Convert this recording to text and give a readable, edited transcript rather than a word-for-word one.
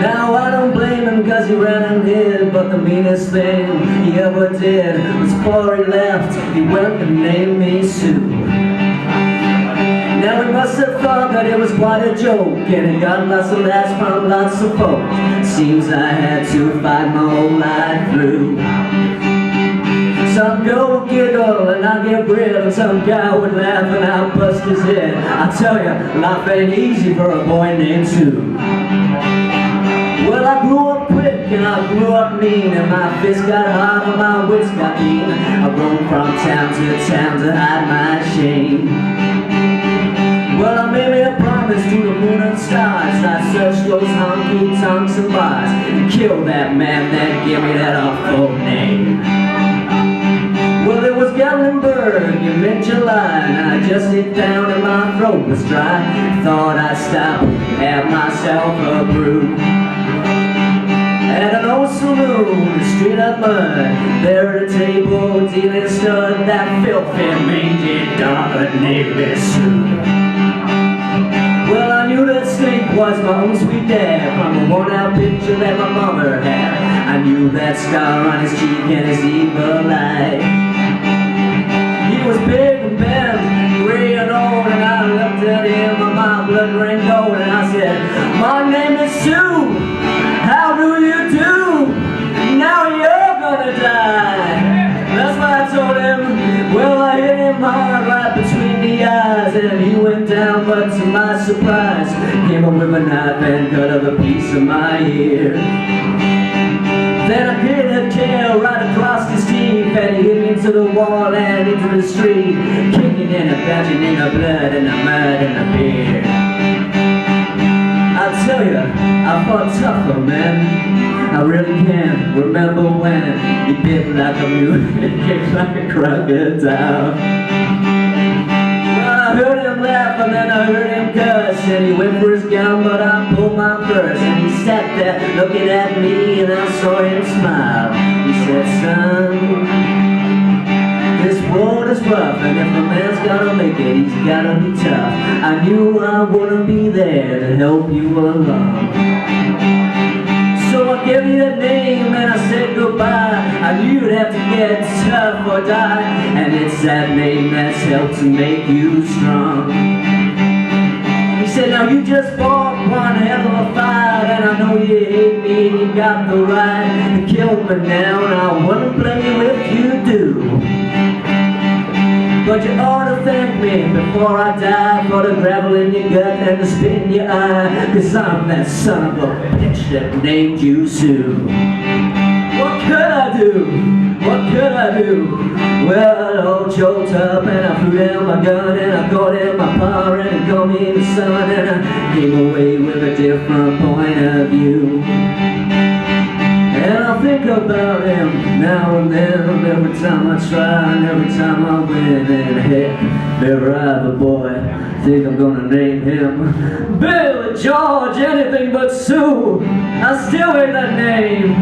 Now I don't blame him cause he ran and hid, but the meanest thing he ever did was before he left, he went and named me Sue. Now he must have thought that it was quite a joke, and he got lots of laughs from lots of folks. Seems I had to fight my whole life through. Some girl would giggle and I'd get real, and some guy would laugh and I'd bust his head. I tell ya, life ain't easy for a boy named Sue. Well, I grew up quick and I grew up mean, and my fists got hard and my wits got keen. I roamed from town to hide my shame. Well, I made me a promise to the moon and stars. I searched those honky-tonks and bars and killed that man that gave me that awful name. Well, it was Gatlinburg in mid-July, and I just hit down and my throat was dry. Thought I'd stop and have myself a brew at an old saloon, street of mud. There at a table dealing stood that filthy mangy dog named me Sue. Well, I knew that snake was my own sweet dad from a worn-out picture that my mother had. I knew that scar on his cheek and his evil eye. He was big and bent, gray and old, and I looked at him and my blood ran cold, and I said, "My name is Sue. How do you do? Now you're gonna die." That's what I told him. Well, I hit him hard right between the eyes, and he went down, but to my surprise, came up with a knife and cut off a piece of my ear. Then I hit a tail right across his teeth, and he hit me into the wall and into the street, kicking and bouncing in the blood and the mud and the beer. I tell ya, I fought tougher, man. I really can't remember when he bit like a mule and kicked like a crocodile. Well, I heard him laugh and then I heard him cuss, and he went for his gun, but I pulled my purse, and he sat there looking at me, and I saw him smile. He said, "Son, this road is rough, and if a man's gotta make it, he's gotta be tough." I knew I wouldn't be there to help you along, so I gave you that name and I said goodbye. I knew you'd have to get tough or die, and it's that name that's helped to make you strong. He said, "Now you just fought one hell of a fight, and I know you hate me and you got the right to kill me now, and I wouldn't blame you if you do. But you ought to thank me before I die for the gravel in your gut and the spit in your eye, 'cause I'm that son of a bitch that named you Sue." What could I do? What could I do? Well, I all choked up and I threw down my gun, and I called him my pa and he called me the son, and I came away with a different point of view. And I think about him now and then, every time I try and every time I win. And heck, never I, the boy, think I'm gonna name him Billy George, anything but Sue. I still hate that name.